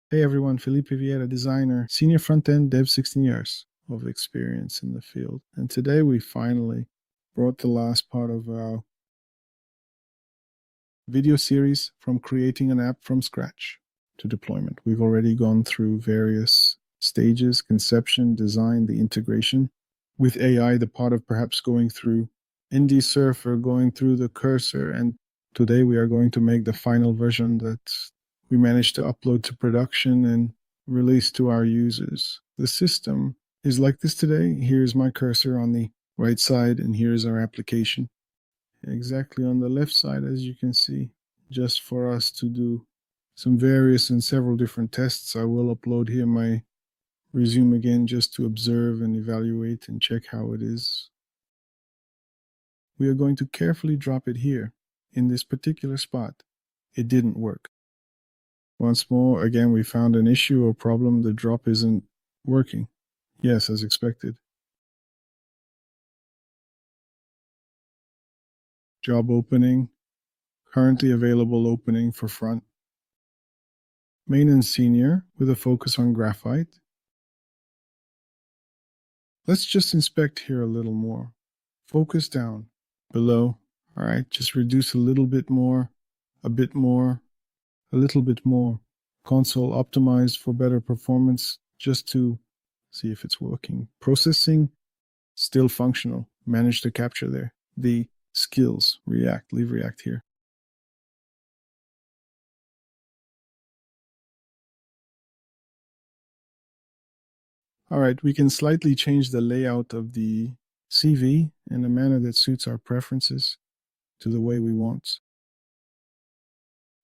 Hey everyone, Felipe Vieira, designer, senior front-end dev, 16 years of experience in the field. And today we finally brought the last part of our video series from creating an app from scratch to deployment. We've already gone through various stages: conception, design, the integration. With AI, the part of perhaps going through Indie Surfer, going through the cursor, and today we are going to make the final version that we managed to upload to production and release to our users. The system is like this today. Here's my cursor on the right side, and here's our application. Exactly on the left side, as you can see, just for us to do some various and several different tests. I will upload here my resume again just to observe and evaluate and check how it is. We are going to carefully drop it here in this particular spot. It didn't work. Once more, again, we found an issue or problem. The drop isn't working. Yes, as expected. Job opening, currently available opening for front. Main and senior with a focus on graphite. Let's just inspect here a little more. Focus down, below. All right, just reduce a little bit more, a bit more, a little bit more. Console optimized for better performance, just to see if it's working. Processing, still functional. Managed to capture there. The skills, React, leave React here. All right, we can slightly change the layout of the CV in a manner that suits our preferences to the way we want.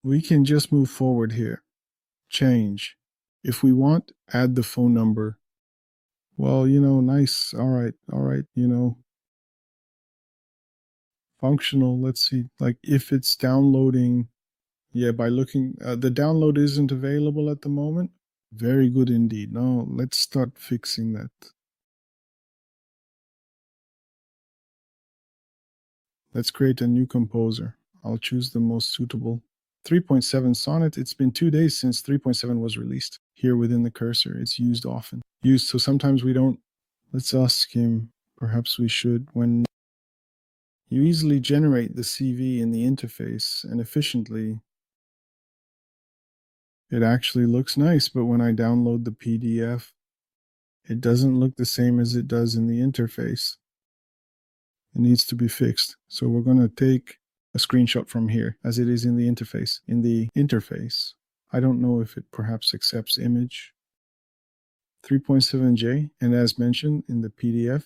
We can just move forward here. Change. If we want, add the phone number. Well, nice. All right. Functional. Let's see. Like if it's downloading, yeah, by looking, the download isn't available at the moment. Very good indeed. Now let's start fixing that. Let's create a new composer. I'll choose the most suitable. 3.7 Sonnet. It's been 2 days since 3.7 was released. Here within the cursor, it's used often. So sometimes we don't. Let's ask him. Perhaps we should. When you easily generate the CV in the interface and efficiently, it actually looks nice. But when I download the PDF, it doesn't look the same as it does in the interface. It needs to be fixed. So we're going to take a screenshot from here as it is in the interface. In the interface, I don't know if it perhaps accepts image. 3.7J, and as mentioned in the PDF.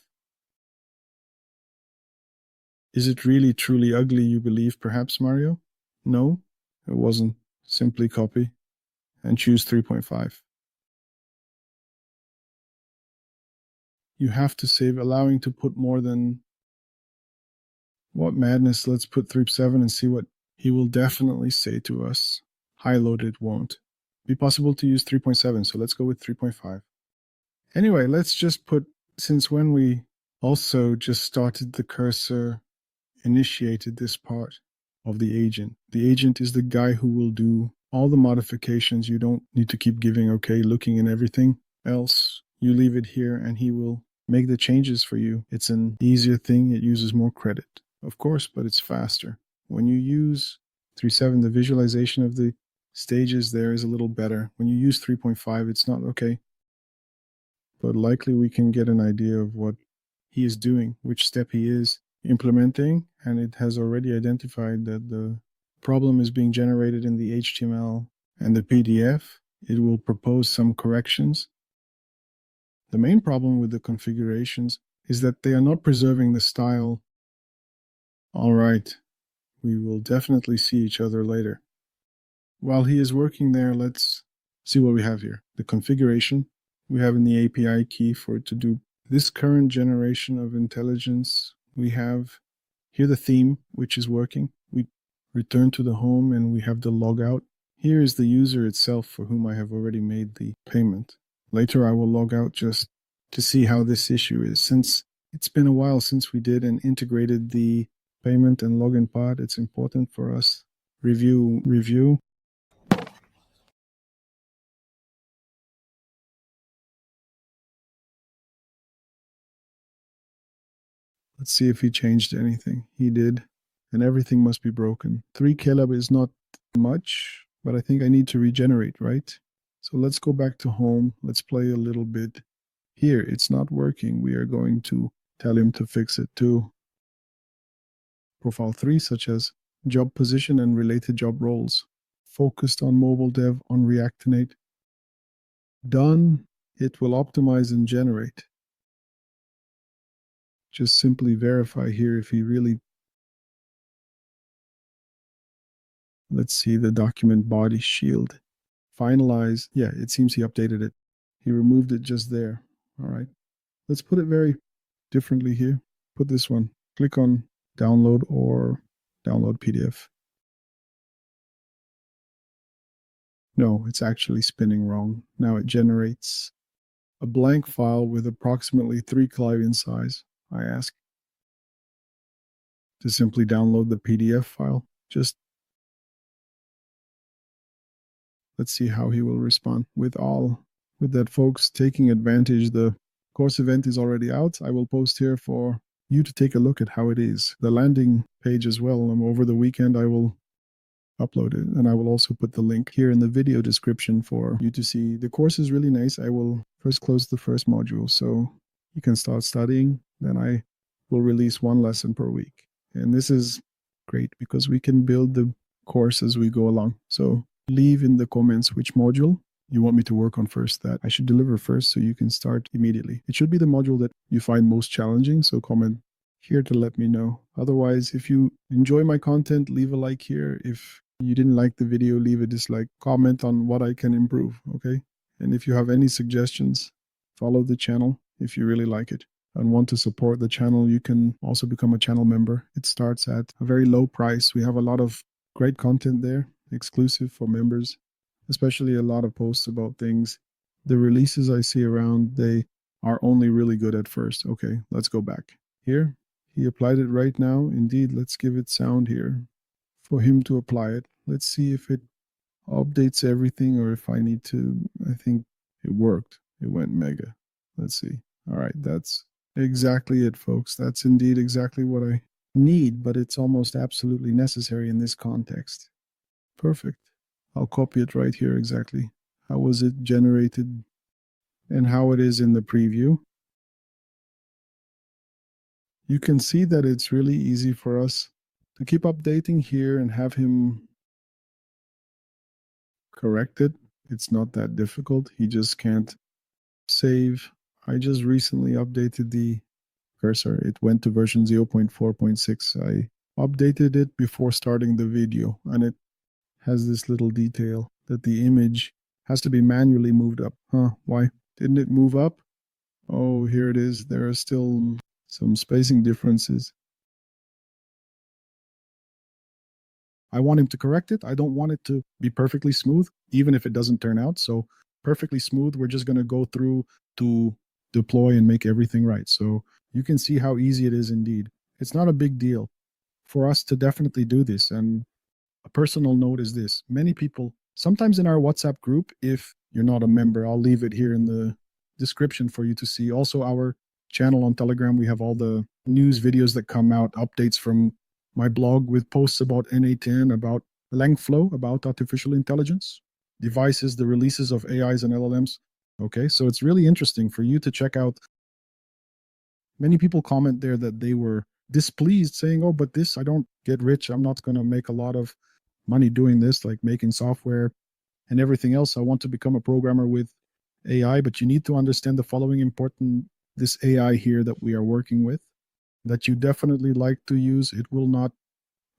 Is it really truly ugly, you believe, perhaps, Mario? No, it wasn't. Simply copy and choose 3.5. You have to save, allowing to put more than. What madness. Let's put 3.7 and see what he will definitely say to us. High loaded won't be possible to use 3.7, so let's go with 3.5. Anyway, let's just put, since when we also just started the cursor, initiated this part of the agent. The agent is the guy who will do all the modifications. You don't need to keep giving okay, looking and everything else. You leave it here and he will make the changes for you. It's an easier thing. It uses more credit, of course, but it's faster. When you use 3.7, the visualization of the stages there is a little better. When you use 3.5, it's not okay. But likely we can get an idea of what he is doing, which step he is implementing, and it has already identified that the problem is being generated in the HTML and the PDF. It will propose some corrections. The main problem with the configurations is that they are not preserving the style. All right, we will definitely see each other later. While he is working there, let's see what we have here. The configuration we have in the API key for it to do this current generation of intelligence. We have here the theme, which is working. We return to the home and we have the logout. Here is the user itself for whom I have already made the payment. Later I will log out just to see how this issue is. Since it's been a while since we did and integrated the payment and login part, it's important for us. Review. Let's see if he changed anything. He did. And everything must be broken. 3 Caleb is not much, but I think I need to regenerate, right? So let's go back to home. Let's play a little bit. Here, it's not working. We are going to tell him to fix it too. Profile 3, such as job position and related job roles. Focused on mobile dev on Reactinate. Done. It will optimize and generate. Just simply verify here if he really. Let's see the document body shield. Finalize. Yeah, it seems he updated it. He removed it just there. All right. Let's put it very differently here. Put this one. Click on download or download PDF. No, it's actually spinning wrong. Now it generates a blank file with approximately 3 KB in size. I ask to simply download the PDF file. Just let's see how he will respond. With that, folks, taking advantage, the course event is already out. I will post here for you to take a look at how it is. The landing page as well. Over the weekend, I will upload it, and I will also put the link here in the video description for you to see. The course is really nice. I will first close the first module so you can start studying. Then I will release 1 lesson per week. And this is great because we can build the course as we go along. So leave in the comments which module you want me to work on first, that I should deliver first so you can start immediately. It should be the module that you find most challenging, so comment here to let me know. Otherwise, if you enjoy my content, leave a like here. If you didn't like the video, leave a dislike. Comment on what I can improve, okay? And if you have any suggestions, follow the channel if you really like it and want to support the channel. You can also become a channel member. It starts at a very low price. We have a lot of great content there, exclusive for members, especially a lot of posts about things. The releases I see around, they are only really good at first. Okay, let's go back. Here, he applied it right now. Indeed, let's give it sound here for him to apply it. Let's see if it updates everything or if I need to. I think it worked. It went mega. Let's see. All right, that's exactly it, folks. That's indeed exactly what I need, but it's almost absolutely necessary in this context. Perfect. I'll copy it right here exactly. How was it generated and how it is in the preview. You can see that it's really easy for us to keep updating here and have him correct it. It's not that difficult. He just can't save. I just recently updated the cursor. It went to version 0.4.6. I updated it before starting the video, and it has this little detail that the image has to be manually moved up. Why didn't it move up? Oh, here it is. There are still some spacing differences. I want him to correct it. I don't want it to be perfectly smooth, even if it doesn't turn out. So perfectly smooth, we're just going to go through to deploy and make everything right. So you can see how easy it is indeed. It's not a big deal for us to definitely do this. And a personal note is this. Many people, sometimes in our WhatsApp group, if you're not a member, I'll leave it here in the description for you to see. Also, our channel on Telegram, we have all the news videos that come out, updates from my blog with posts about NA10, about Langflow, about artificial intelligence, devices, the releases of AIs and LLMs. Okay, so it's really interesting for you to check out. Many people comment there that they were displeased, saying, oh, but this, I don't get rich. I'm not going to make a lot of money doing this, like making software and everything else. I want to become a programmer with AI, but you need to understand the following important, this AI here that we are working with, that you definitely like to use. It will not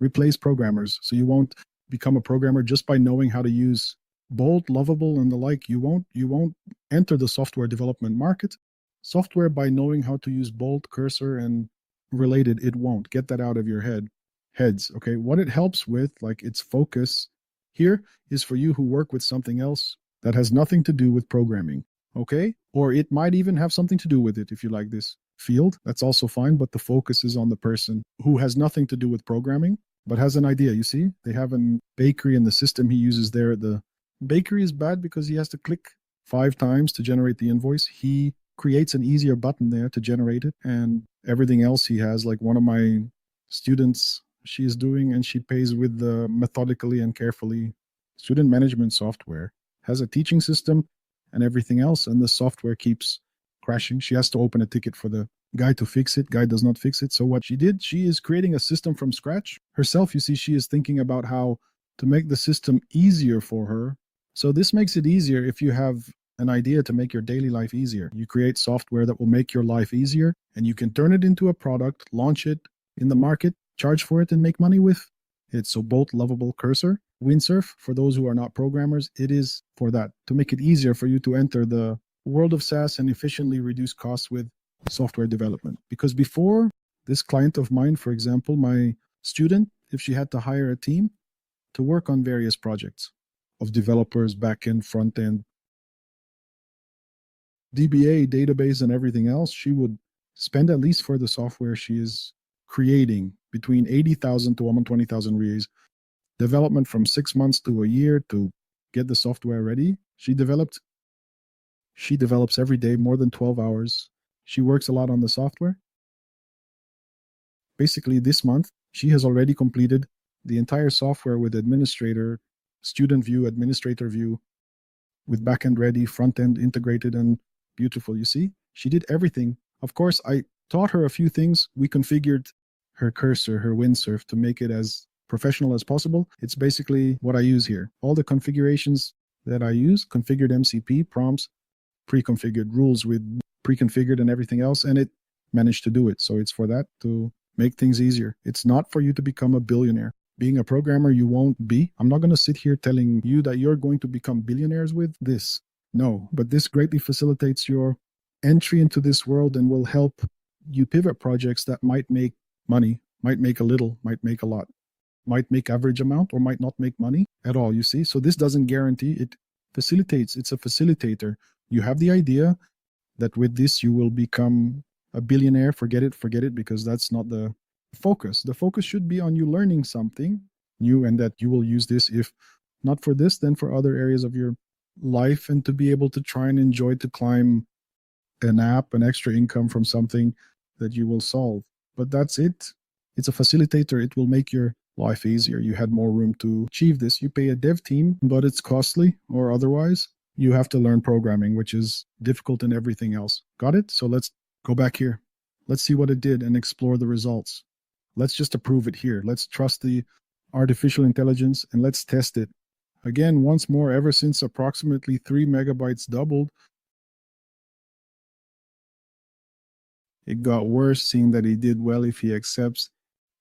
replace programmers. So you won't become a programmer just by knowing how to use Bolt, Lovable, and the like. You won't enter the software development market. Software, by knowing how to use Bolt, Cursor, and related, it won't. Get that out of your heads. Okay. What it helps with, like its focus here, is for you who work with something else that has nothing to do with programming. Okay. Or it might even have something to do with it if you like this field. That's also fine. But the focus is on the person who has nothing to do with programming, but has an idea. You see, they have a bakery and the system he uses there. The bakery is bad because he has to click 5 times to generate the invoice. He creates an easier button there to generate it. And everything else he has, like one of my students, she is doing, and she pays with the methodically and carefully student management software, has a teaching system and everything else. And the software keeps crashing. She has to open a ticket for the guy to fix it. Guy does not fix it. So what she did, she is creating a system from scratch herself. You see, she is thinking about how to make the system easier for her. So this makes it easier if you have an idea to make your daily life easier. You create software that will make your life easier, and you can turn it into a product, launch it in the market, charge for it, and make money with it. So Bolt Lovable Cursor, Windsurf, for those who are not programmers, it is for that, to make it easier for you to enter the world of SaaS and efficiently reduce costs with software development. Because before, this client of mine, for example, my student, if she had to hire a team to work on various projects of developers, backend, front end, DBA, database, and everything else, she would spend, at least for the software she is creating, between 80,000 to 120,000 reais. Development from 6 months to a year to get the software ready. She develops every day more than 12 hours. She works a lot on the software. Basically, this month, she has already completed the entire software with administrator, student view, administrator view, with backend ready, front end integrated and beautiful. You see, she did everything. Of course, I taught her a few things. We configured her cursor, her windsurf, to make it as professional as possible. It's basically what I use here. All the configurations that I use, configured MCP, prompts, pre-configured rules with pre-configured and everything else, and it managed to do it. So it's for that, to make things easier. It's not for you to become a billionaire. Being a programmer, you won't be. I'm not going to sit here telling you that you're going to become billionaires with this. No, but this greatly facilitates your entry into this world and will help you pivot projects that might make money, might make a little, might make a lot, might make average amount, or might not make money at all, you see? So this doesn't guarantee, it facilitates. It's a facilitator. You have the idea that with this you will become a billionaire. Forget it, because that's not the focus. The focus should be on you learning something new, and that you will use this, if not for this, then for other areas of your life, and to be able to try and enjoy, to climb an app, an extra income from something that you will solve. But that's it. It's a facilitator. It will make your life easier. You had more room to achieve this. You pay a dev team, but it's costly, or otherwise you have to learn programming, which is difficult in everything else. Got it? So let's go back here. Let's see what it did and explore the results. Let's just approve it here. Let's trust the artificial intelligence and let's test it. Again, once more, ever since approximately 3 megabytes doubled, it got worse, seeing that he did well. If he accepts,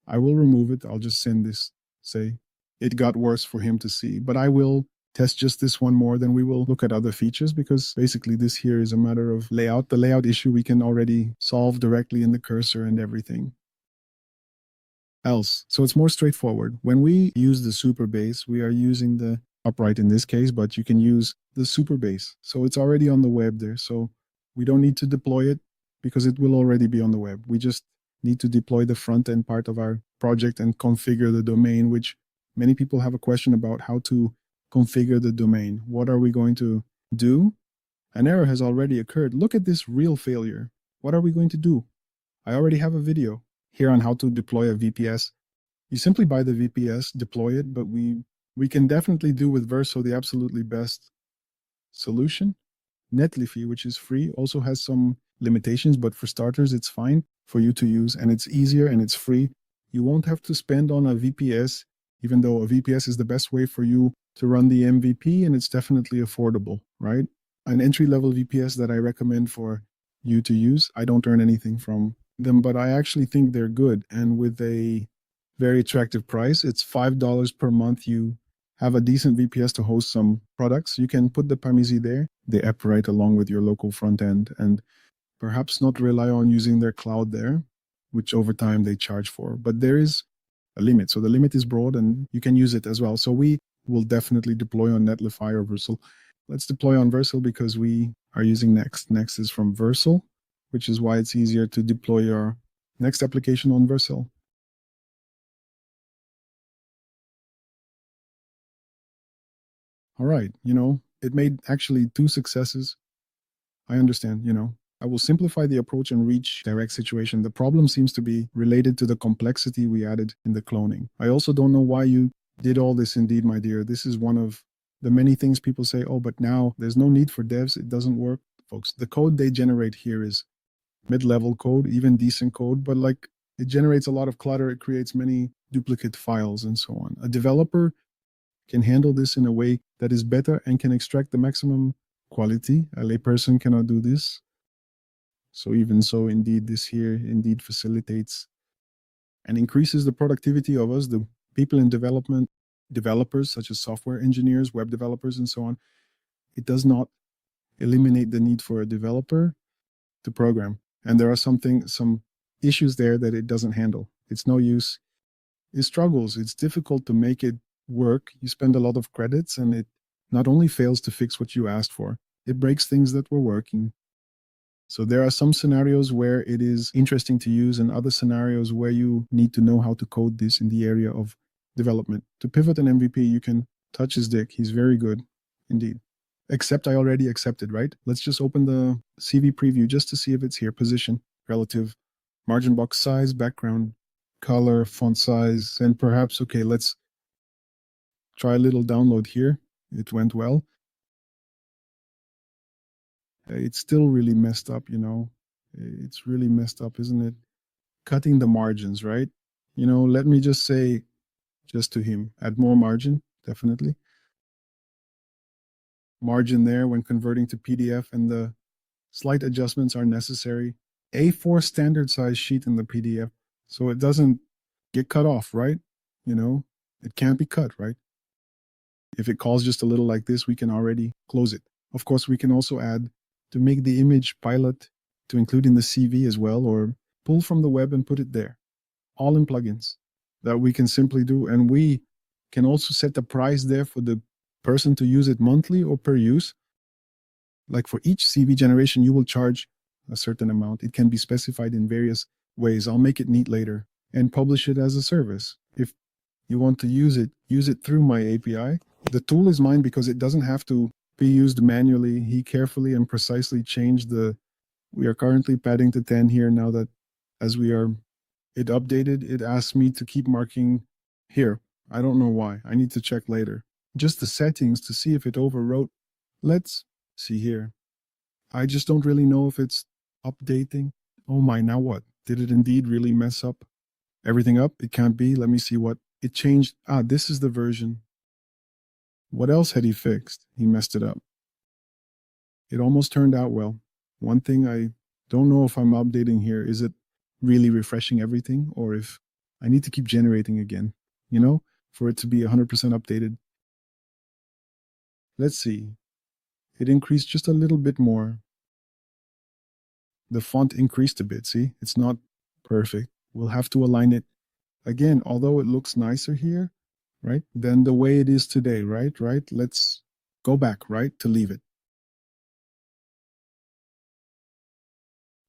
I will remove it. I'll just send this, say, it got worse for him to see. But I will test just this one more, then we will look at other features, because basically this here is a matter of layout. The layout issue we can already solve directly in the cursor and everything else. So it's more straightforward. When we use the super base, we are using the upright in this case, but you can use the super base. So it's already on the web there. So we don't need to deploy it, because it will already be on the web. We just need to deploy the front end part of our project and configure the domain, which many people have a question about, how to configure the domain. What are we going to do? An error has already occurred. Look at this real failure. What are we going to do? I already have a video here on how to deploy a VPS. You simply buy the VPS, deploy it, but we can definitely do with Vercel the absolutely best solution. Netlify, which is free, also has some limitations, but for starters, it's fine for you to use, and it's easier and it's free. You won't have to spend on a VPS, even though a VPS is the best way for you to run the MVP, and it's definitely affordable, right? An entry-level VPS that I recommend for you to use. I don't earn anything from them, but I actually think they're good, and with a very attractive price. It's $5 per month. You have a decent VPS to host some products. You can put the Parmezy there, the app right along with your local front end, and perhaps not rely on using their cloud there, which over time they charge for. But there is a limit. So the limit is broad and you can use it as well. So we will definitely deploy on Netlify or Vercel. Let's deploy on Vercel because we are using Next. Next is from Vercel, which is why it's easier to deploy your Next application on Vercel. All right, it made actually 2 successes. I understand, I will simplify the approach and reach direct situation. The problem seems to be related to the complexity we added in the cloning. I also don't know why you did all this indeed, my dear. This is one of the many things people say, oh, but now there's no need for devs. It doesn't work. Folks, the code they generate here is mid-level code, even decent code, but like it generates a lot of clutter. It creates many duplicate files and so on. A developer can handle this in a way that is better and can extract the maximum quality. A layperson cannot do this. So even so, indeed, this here indeed facilitates and increases the productivity of us, the people in development, developers such as software engineers, web developers, and so on. It does not eliminate the need for a developer to program. And there are some issues there that it doesn't handle. It's no use. It struggles. It's difficult to make it work. You spend a lot of credits and it not only fails to fix what you asked for, it breaks things that were working. So there are some scenarios where it is interesting to use and other scenarios where you need to know how to code this in the area of development. To pivot an MVP, you can touch his dick. He's very good indeed. Except I already accepted, right? Let's just open the CV preview just to see if it's here. Position, relative, margin box size, background, color, font size, and perhaps, okay, let's try a little download here. It went well. It's still really messed up, you know. It's really messed up, isn't it? Cutting the margins, right? You know, let me just say, just to him, add more margin, definitely. Margin there when converting to PDF, and the slight adjustments are necessary. A4 standard size sheet in the PDF, so it doesn't get cut off, right? You know, it can't be cut, right? If it calls just a little like this, we can already close it. Of course, we can also add to make the image pilot to include in the CV as well, or pull from the web and put it there. All in plugins that we can simply do. And we can also set the price there for the person to use it monthly or per use. Like for each CV generation, you will charge a certain amount. It can be specified in various ways. I'll make it neat later and publish it as a service. If you want to use it through my API. The tool is mine because it doesn't have to be used manually. He carefully and precisely changed we are currently padding to 10 here now that as it updated, it asked me to keep marking here. I don't know why. I need to check later. Just the settings to see if it overwrote. Let's see here. I just don't really know if it's updating. Oh my, now what? Did it indeed really mess up everything up? It can't be. Let me see what it changed. This is the version. What else had he fixed? He messed it up. It almost turned out well. One thing I don't know if I'm updating here, is it really refreshing everything or if I need to keep generating again, you know, for it to be 100% updated. Let's see. It increased just a little bit more. The font increased a bit. See, it's not perfect. We'll have to align it again, although it looks nicer here, right? Than the way it is today, right? Let's go back, right? To leave it.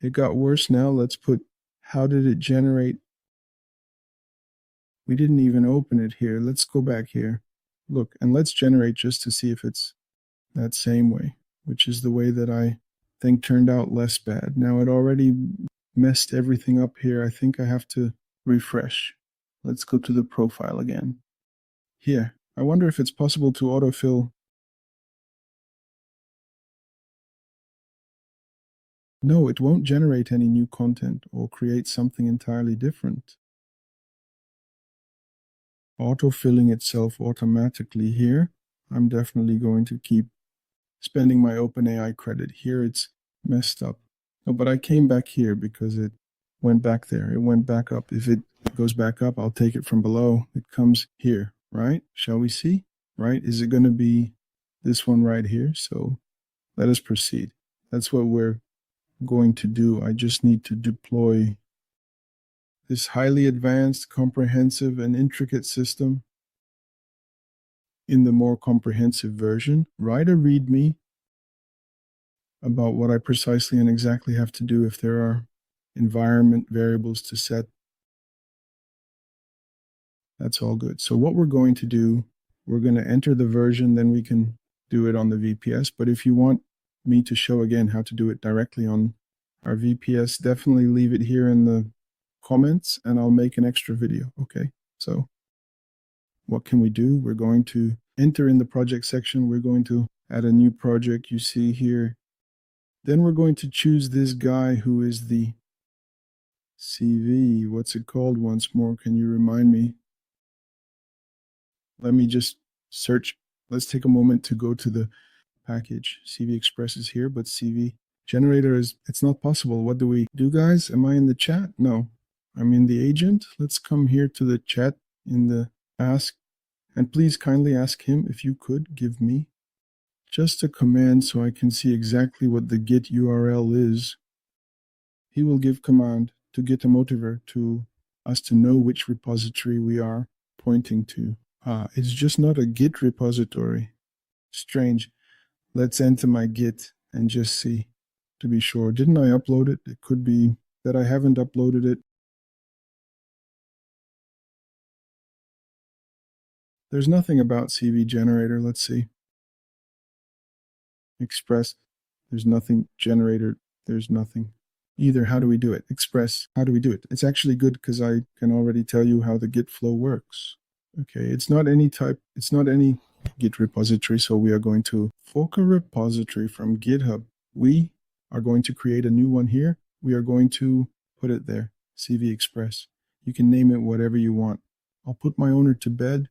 It got worse now. Let's put, how did it generate? We didn't even open it here. Let's go back here. Look, and let's generate just to see if it's that same way, which is the way that I think turned out less bad. Now it already messed everything up here. I think I have to refresh. Let's go to the profile again. Here, I wonder if it's possible to autofill. No, it won't generate any new content or create something entirely different. Autofilling itself automatically here. I'm definitely going to keep spending my OpenAI credit. Here it's messed up. No, but I came back here because it went back there. It went back up. If it goes back up, I'll take it from below. It comes here, right? Shall we see? Right? Is it going to be this one right here? So let us proceed. That's what we're going to do. I just need to deploy this highly advanced, comprehensive, and intricate system in the more comprehensive version. Write a README about what I precisely and exactly have to do if there are environment variables to set. That's all good. So what we're going to do, we're going to enter the version, then we can do it on the VPS. But if you want me to show again how to do it directly on our VPS, definitely leave it here in the comments and I'll make an extra video. Okay. So what can we do? We're going to enter in the project section. We're going to add a new project you see here. Then we're going to choose this guy who is the CV. What's it called once more? Can you remind me? Let me just search. Let's take a moment to go to the package. CV Express is here, but CV generator is, it's not possible. What do we do, guys? Am I in the chat? No, I'm in the agent. Let's come here to the chat in the ask. And please kindly ask him if you could give me just a command so I can see exactly what the Git URL is. He will give command to Git a motiver to us to know which repository we are pointing to. It's just not a Git repository. Strange. Let's enter my Git and just see to be sure. Didn't I upload it? It could be that I haven't uploaded it. There's nothing about CV generator. Let's see. Express. There's nothing. Generator. There's nothing. Either. How do we do it? Express. How do we do it? It's actually good because I can already tell you how the Git flow works. Okay, it's not any Git repository, so we are going to fork a repository from GitHub. We are going to create a new one here. We are going to put it there, CV Express. You can name it whatever you want. I'll put my owner to bed,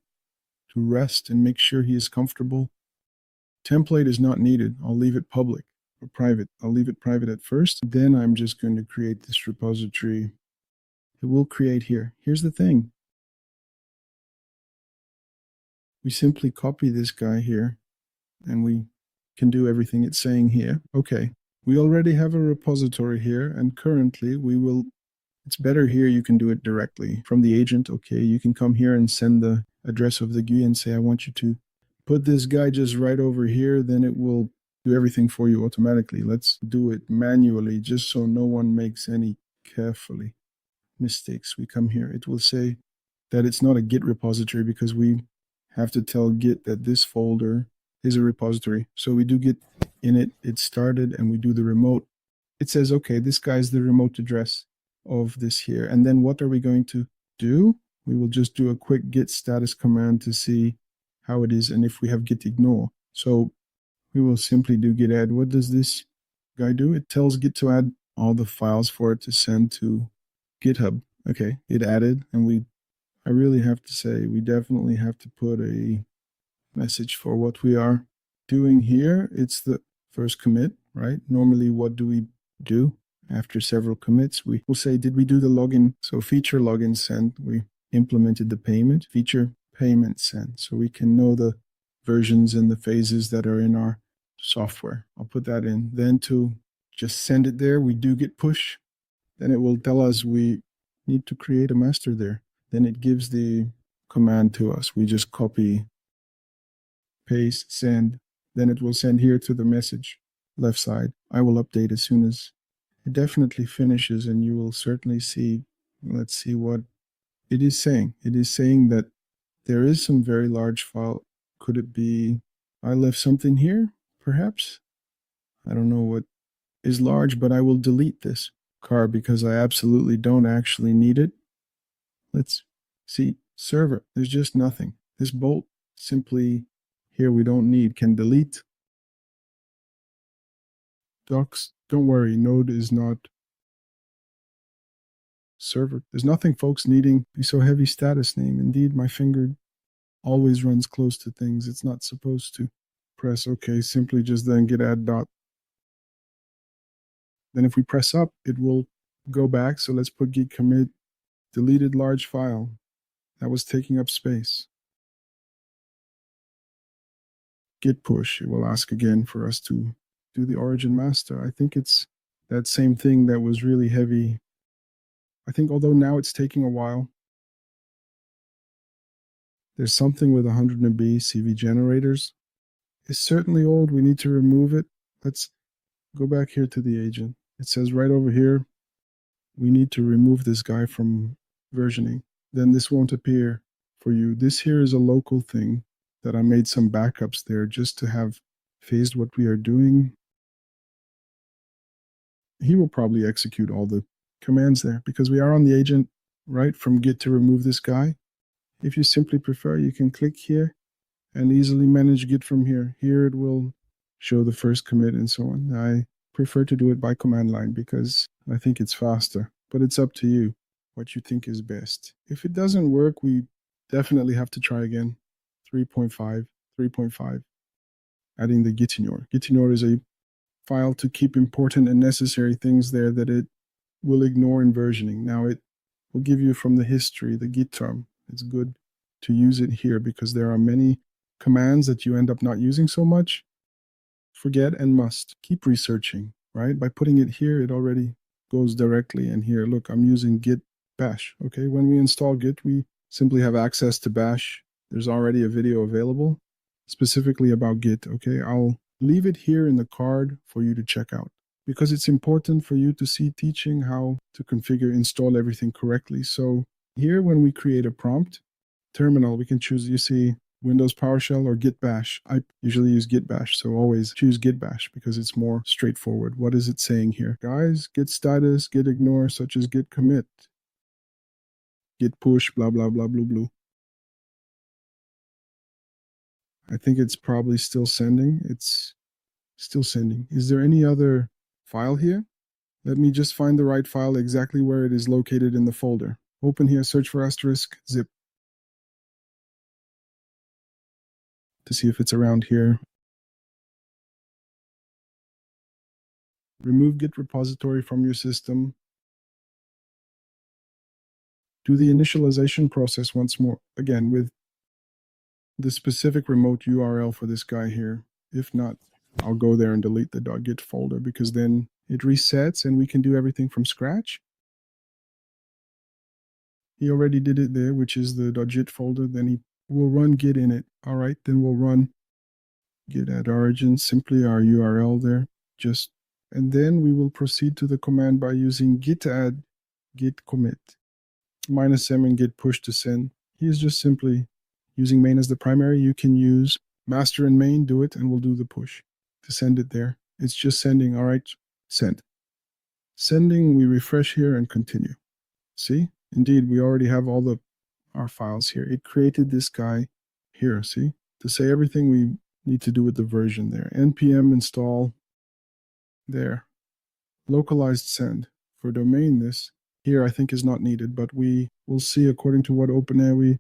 to rest, and make sure he is comfortable. Template is not needed. I'll leave it public or private. I'll leave it private at first. Then I'm just going to create this repository. It will create here. Here's the thing. We simply copy this guy here and we can do everything it's saying here. Okay, we already have a repository here and currently it's better here, you can do it directly from the agent. Okay, you can come here and send the address of the GUI and say, I want you to put this guy just right over here, then it will do everything for you automatically. Let's do it manually just so no one makes any carefully mistakes. We come here, it will say that it's not a Git repository because we have to tell Git that this folder is a repository. So we do Git init, it started, and we do the remote. It says, okay, this guy's the remote address of this here. And then what are we going to do? We will just do a quick Git status command to see how it is and if we have Git ignore. So we will simply do Git add. What does this guy do? It tells Git to add all the files for it to send to GitHub. Okay, it added, and I really have to say, we definitely have to put a message for what we are doing here. It's the first commit, right? Normally, what do we do after several commits? We will say, did we do the login? So feature login send, we implemented the payment, feature payment send. So we can know the versions and the phases that are in our software. I'll put that in. Then to just send it there, we do Git push. Then it will tell us we need to create a master there. Then it gives the command to us. We just copy, paste, send. Then it will send here to the message left side. I will update as soon as it definitely finishes, and you will certainly see. Let's see what it is saying. It is saying that there is some very large file. Could it be I left something here, perhaps? I don't know what is large, but I will delete this car because I absolutely don't actually need it. Let's see, server, there's just nothing. This bolt simply here we don't need, can delete. Docs, don't worry, node is not server. There's nothing, folks, needing be so heavy status name. Indeed, my finger always runs close to things it's not supposed to. Press OK, simply just then git add dot. Then if we press up, it will go back. So let's put git commit deleted large file. That was taking up space. Git push, it will ask again for us to do the origin master. I think it's that same thing that was really heavy. I think although now it's taking a while, there's something with 100 MB CV generators. It's certainly old. We need to remove it. Let's go back here to the agent. It says right over here, we need to remove this guy from versioning. Then this won't appear for you. This here is a local thing that I made some backups there just to have phased what we are doing. he will probably execute all the commands there because we are on the agent, right, from Git to remove this guy. If you simply prefer, you can click here and easily manage Git from here. Here it will show the first commit and so on. I prefer to do it by command line because I think it's faster, but it's up to you what you think is best. If it doesn't work, we definitely have to try again. 3.5, 3.5, adding the gitignore. Gitignore is a file to keep important and necessary things there that it will ignore in versioning. Now it will give you from the history, the Git term. It's good to use it here because there are many commands that you end up not using so much. Forget and must. Keep researching, right? By putting it here, it already goes directly. And here, look, I'm using git bash. Okay, when we install Git, we simply have access to bash. There's already a video available specifically about Git. Okay, I'll leave it here in the card for you to check out because it's important for you to see teaching how to configure, install everything correctly. So here, when we create a prompt, terminal, we can choose, you see, Windows PowerShell or Git Bash. I usually use Git Bash, so always choose Git Bash because it's more straightforward. What is it saying here? Guys, git status, git ignore, such as git commit, git push, blah, blah, blah, blue, blue. I think it's probably still sending. It's still sending. Is there any other file here? Let me just find the right file exactly where it is located in the folder. Open here, search for asterisk, zip to see if it's around here. Remove Git repository from your system. Do the initialization process once more, again, with the specific remote URL for this guy here. If not, I'll go there and delete the .git folder because then it resets and we can do everything from scratch. He already did it there, which is the .git folder. Then he will run Git in it. All right, then we'll run Git at origin, simply our URL there. And then we will proceed to the command by using git add, git commit, -m and git push to send. He is just simply using main as the primary. You can use master and main, do it, and we'll do the push to send it there. It's just sending. All right, send. Sending, we refresh here and continue. See, indeed, we already have all our files here. It created this guy here, see, to say everything we need to do with the version there. npm install there. Localized send. For domain, this here I think is not needed, but we will see according to what OpenAI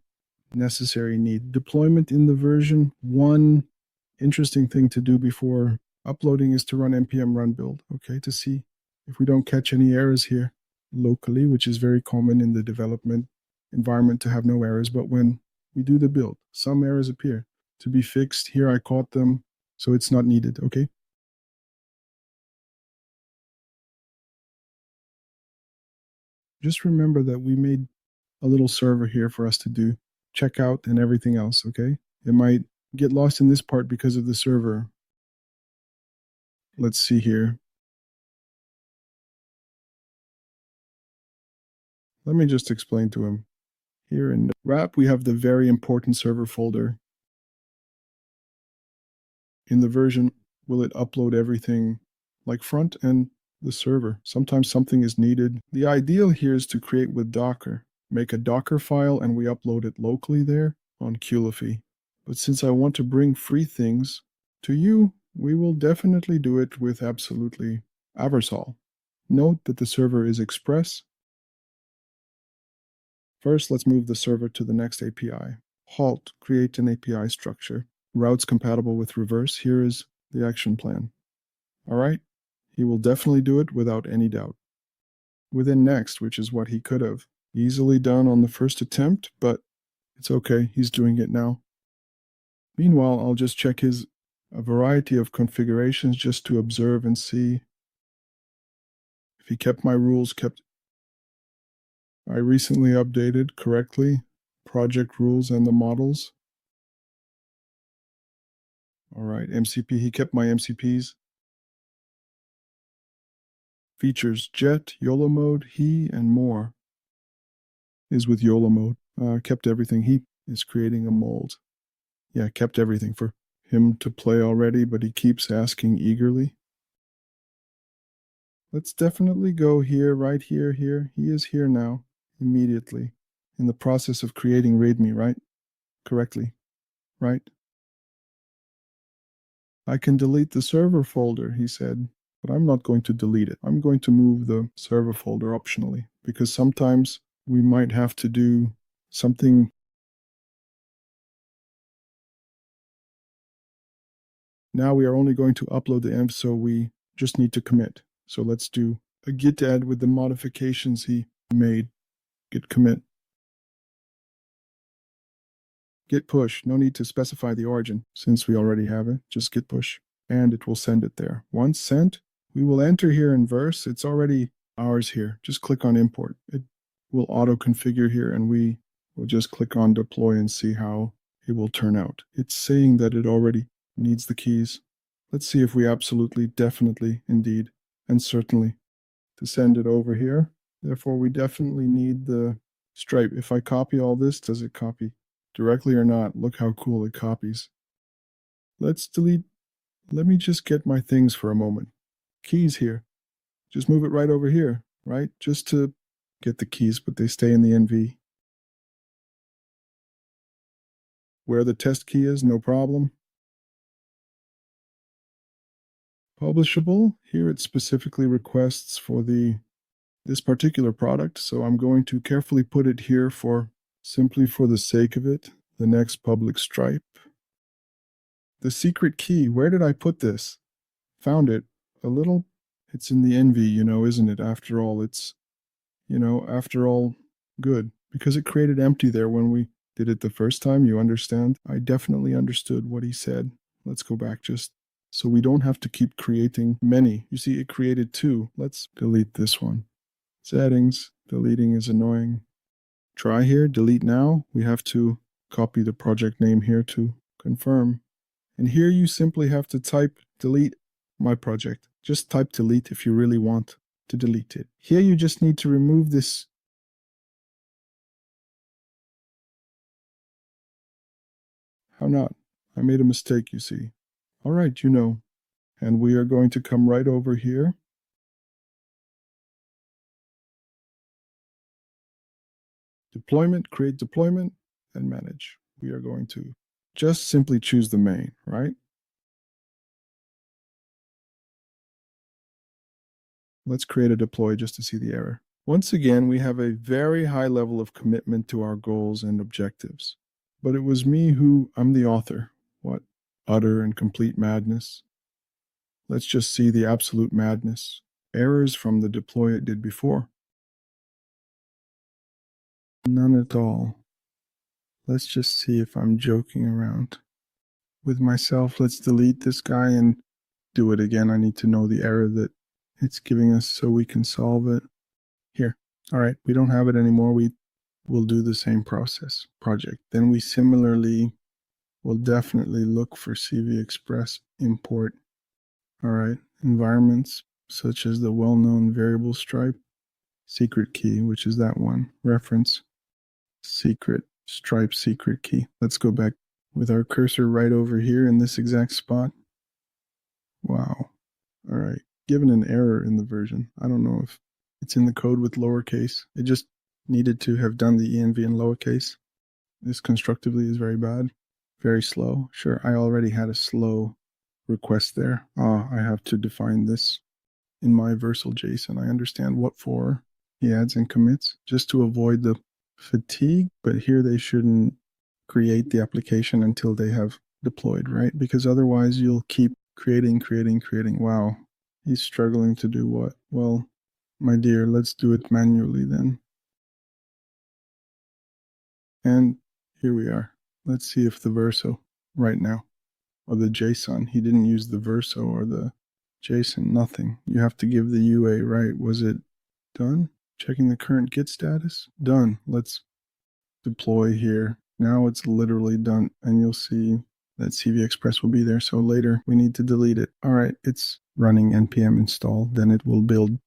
necessary need. Deployment in the version. One interesting thing to do before uploading is to run npm run build, okay, to see if we don't catch any errors here locally, which is very common in the development environment to have no errors. But when we do the build, some errors appear to be fixed. Here I caught them, so it's not needed, okay? Just remember that we made a little server here for us to do checkout and everything else, okay? It might get lost in this part because of the server. Let's see here. Let me just explain to him. Here in wrap, we have the very important server folder. In the version, will it upload everything like front and the server? Sometimes something is needed. The ideal here is to create with Docker. Make a Docker file and we upload it locally there on Qlify. But since I want to bring free things to you, we will definitely do it with absolutely Vercel. Note that the server is Express. First, let's move the server to the next API. Halt, create an API structure. Routes compatible with reverse. Here is the action plan. All right, he will definitely do it without any doubt. Within Next, which is what he could have easily done on the first attempt, but it's okay, he's doing it now. Meanwhile, I'll just check a variety of configurations just to observe and see if he kept my rules, I recently updated correctly project rules and the models. All right, MCP, he kept my MCPs. Features, Jet, YOLO mode, he, and more is with YOLO mode. Kept everything. He is creating a mold. Yeah, kept everything for him to play already, but he keeps asking eagerly. Let's definitely go here, right here, here. He is here now, immediately, in the process of creating README, right? Correctly, right? I can delete the server folder, he said, but I'm not going to delete it. I'm going to move the server folder optionally, because sometimes we might have to do something. Now we are only going to upload the env, so we just need to commit. So let's do a git add with the modifications he made. Git commit. Git push. No need to specify the origin since we already have it. Just git push and it will send it there. Once sent, we will enter here in Verse. It's already ours here. Just click on import. It will auto configure here and we will just click on deploy and see how it will turn out. It's saying that it already needs the keys. Let's see if we absolutely, definitely, indeed, and certainly to send it over here. Therefore, we definitely need the stripe. If I copy all this, does it copy directly or not? Look how cool it copies. Let's delete. Let me just get my things for a moment. Keys here. Just move it right over here, right? Just to get the keys, but they stay in the NV. Where the test key is, no problem. Publishable. Here it specifically requests for this particular product, so I'm going to carefully put it here for simply for the sake of it. The next public stripe. The secret key, where did I put this? Found it. It's in the NV, isn't it? After all, after all, good. Because it created empty there when we did it the first time, you understand? I definitely understood what he said. Let's go back just so we don't have to keep creating many. You see, it created two. Let's delete this one. Settings, deleting is annoying. Try here, delete now. We have to copy the project name here to confirm. And here you simply have to type delete my project. Just type delete if you really want to delete it. Here you just need to remove this. How not? I made a mistake, you see. All right, And we are going to come right over here. Deployment, create deployment, and manage. We are going to just simply choose the main, right? Let's create a deploy just to see the error. Once again, we have a very high level of commitment to our goals and objectives. But it was I'm the author. What utter and complete madness. Let's just see the absolute madness. Errors from the deploy it did before. None at all. Let's just see if I'm joking around with myself. Let's delete this guy and do it again. I need to know the error that it's giving us so we can solve it. Here. All right, we don't have it anymore. We will do the same project. Then we similarly will definitely look for CV Express import. All right, environments such as the well-known variable stripe, secret key, which is that one, reference, secret, stripe secret key. Let's go back with our cursor right over here in this exact spot. Wow. All right, given an error in the version. I don't know if it's in the code with lowercase. It just needed to have done the env in lowercase. This constructively is very bad, very slow. Sure, I already had a slow request there. I have to define this in my Vercel JSON. I understand what for he adds and commits just to avoid the fatigue, but here they shouldn't create the application until they have deployed, right? Because otherwise you'll keep creating. Wow, he's struggling to do what? Well, my dear, let's do it manually then. And here we are. Let's see if the Vercel right now, or the JSON, he didn't use the Vercel or the JSON, nothing. You have to give the UA, right? Was it done? Checking the current Git status? Done. Let's deploy here. Now it's literally done, and you'll see that CV Express will be there. So later we need to delete it. All right, it's running npm install. Then it will build.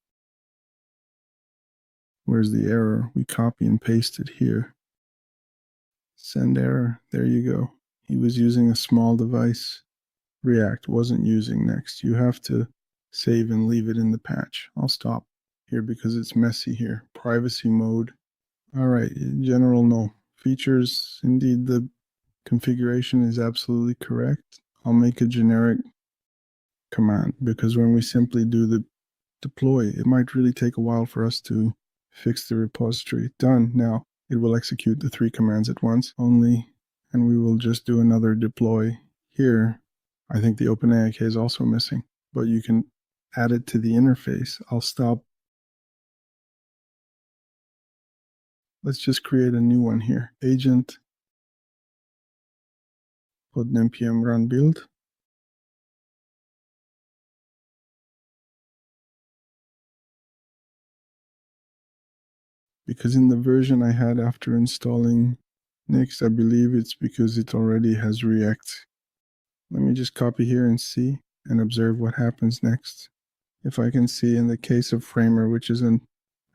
Where's the error? We copy and paste it here. Send error. There you go. He was using a small device. React wasn't using Next. You have to save and leave it in the patch. I'll stop here because it's messy here. Privacy mode. All right, general no. Features, indeed, the configuration is absolutely correct. I'll make a generic command because when we simply do the deploy, it might really take a while for us to fix the repository. Done. Now it will execute the 3 commands at once only, and we will just do another deploy here. I think the OpenAIK is also missing, but you can add it to the interface. I'll stop. Let's just create a new one here. Agent, put npm run build. Because in the version I had after installing Next, I believe it's because it already has React. Let me just copy here and see and observe what happens next. If I can see in the case of Framer, which is an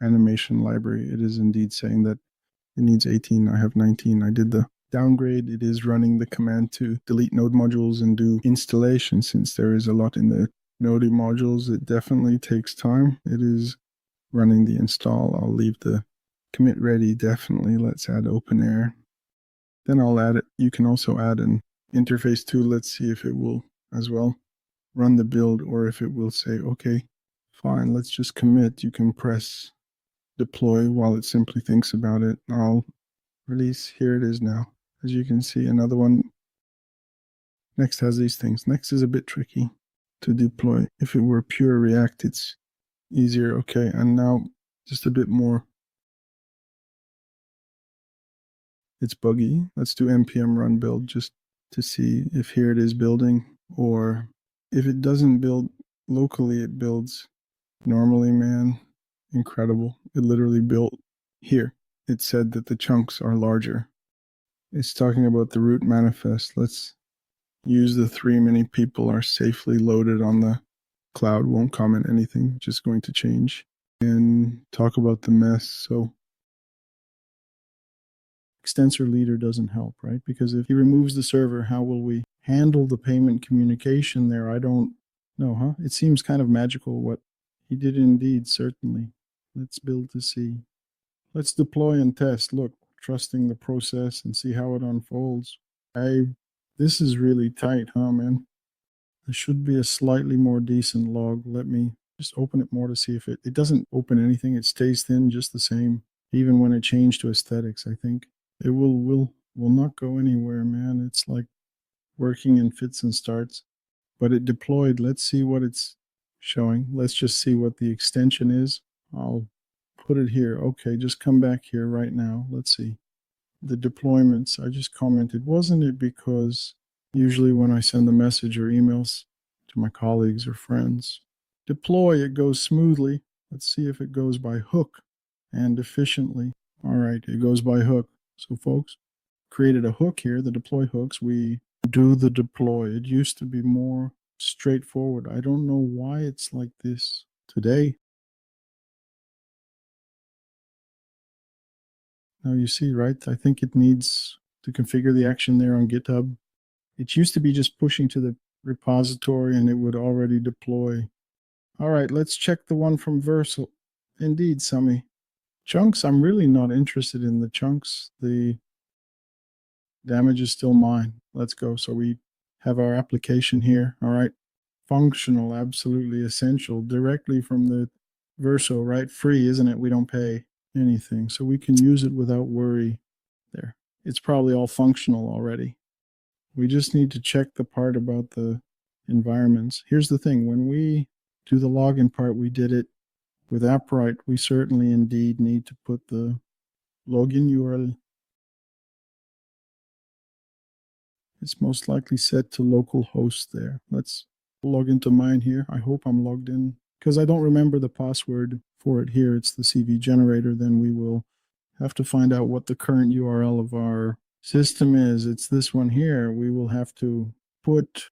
animation library, it is indeed saying that it needs 18. I have 19. I did the downgrade. It is running the command to delete node modules and do installation. Since there is a lot in the node modules, it definitely takes time. It is running the install. I'll leave the commit ready. Definitely. Let's add OpenAir. Then I'll add it. You can also add an interface too. Let's see if it will as well run the build or if it will say, okay, fine, let's just commit. You can press deploy while it simply thinks about it. I'll release. Here it is now. As you can see, another one. Next has these things. Next is a bit tricky to deploy. If it were pure React, it's easier. Okay, and now just a bit more. It's buggy. Let's do npm run build just to see if here it is building, or if it doesn't build locally, it builds normally. Man, incredible. It literally built here. It said that the chunks are larger. It's talking about the root manifest. Let's use the 3 many people are safely loaded on the cloud. Won't comment anything, just going to change and talk about the mess. So extensor leader doesn't help, right? Because if he removes the server, how will we handle the payment communication there? I don't know, huh? It seems kind of magical what he did indeed, certainly. Let's build to see. Let's deploy and test. Look, trusting the process and see how it unfolds. This is really tight, huh, man? There should be a slightly more decent log. Let me just open it more to see if it doesn't open anything. It stays thin just the same, even when it changed to aesthetics. I think it will not go anywhere, man. It's like working in fits and starts. But it deployed. Let's see what it's showing. Let's just see what the extension is. I'll put it here. Okay, just come back here right now. Let's see. The deployments, I just commented, wasn't it because usually when I send the message or emails to my colleagues or friends, deploy, it goes smoothly. Let's see if it goes by hook and efficiently. All right, it goes by hook. So folks, created a hook here, the deploy hooks. We do the deploy. It used to be more straightforward. I don't know why it's like this today. Now you see, right? I think it needs to configure the action there on GitHub. It used to be just pushing to the repository and it would already deploy. All right, let's check the one from Vercel. Indeed, Summy. Chunks, I'm really not interested in the chunks. The damage is still mine. Let's go. So we have our application here. All right. Functional, absolutely essential, directly from the Vercel, right? Free, isn't it? We don't pay anything. So we can use it without worry there. It's probably all functional already. We just need to check the part about the environments. Here's the thing. When we do the login part, we did it with Appright. We certainly indeed need to put the login URL. It's most likely set to localhost there. Let's log into mine here. I hope I'm logged in because I don't remember the password for it here. It's the CV generator. Then we will have to find out what the current URL of our system is. It's this one here. We will have to put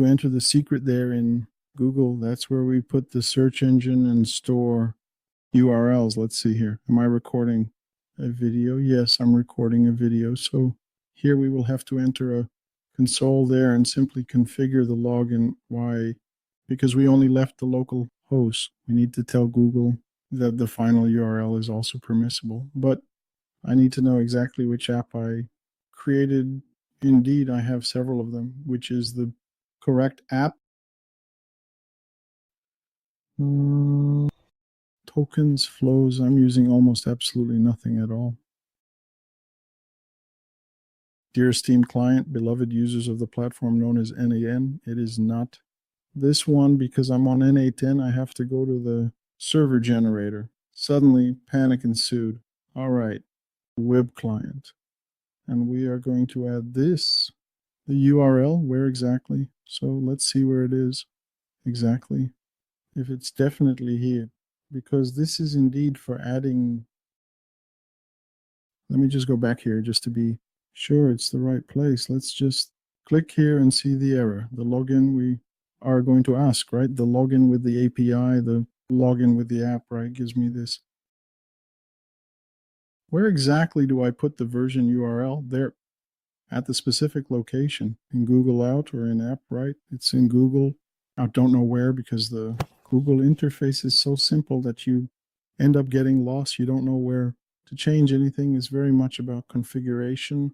enter the secret there in Google, that's where we put the search engine and store URLs. Let's see here. Am I recording a video? Yes, I'm recording a video. So here we will have to enter a console there and simply configure the login. Why? Because we only left the local host. We need to tell Google that the final URL is also permissible. But I need to know exactly which app I created. Indeed, I have several of them, which is the correct app. Tokens, flows, I'm using almost absolutely nothing at all. Dear esteemed client, beloved users of the platform known as NAN, it is not this one because I'm on N8N. I have to go to the server generator. Suddenly, panic ensued. All right, web client. And we are going to add this, the URL, where exactly? So let's see where it is exactly. If it's definitely here, because this is indeed for adding. Let me just go back here just to be sure it's the right place. Let's just click here and see the error. The login we are going to ask, right? The login with the API, the login with the app, right, gives me this. Where exactly do I put the version URL? There at the specific location in Google Out or in app, right? It's in Google. I don't know where because the Google interface is so simple that you end up getting lost. You don't know where to change anything. Is very much about configuration,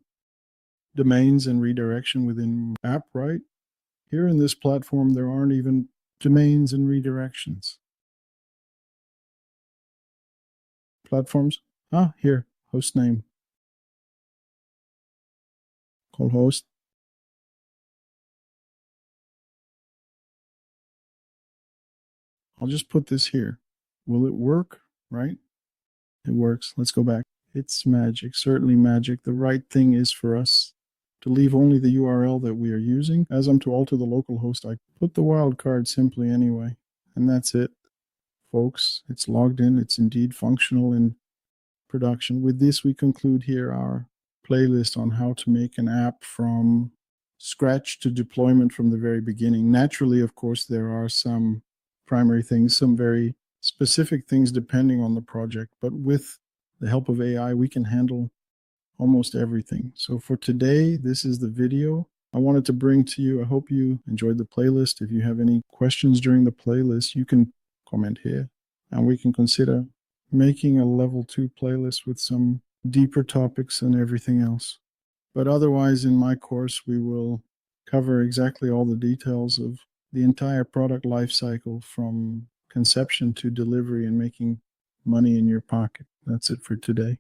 domains, and redirection within app, right? Here in this platform, there aren't even domains and redirections. Platforms, here, host name, call host. I'll just put this here. Will it work, right? It works. Let's go back. It's magic, certainly magic. The right thing is for us to leave only the URL that we are using. As I'm to alter the local host, I put the wildcard simply anyway. And that's it, folks. It's logged in. It's indeed functional in production. With this, we conclude here our playlist on how to make an app from scratch to deployment from the very beginning. Naturally, of course, there are some primary things, some very specific things depending on the project, but with the help of AI, we can handle almost everything. So for today, this is the video I wanted to bring to you. I hope you enjoyed the playlist. If you have any questions during the playlist, you can comment here and we can consider making a level 2 playlist with some deeper topics and everything else. But otherwise, in my course, we will cover exactly all the details of the entire product lifecycle from conception to delivery and making money in your pocket. That's it for today.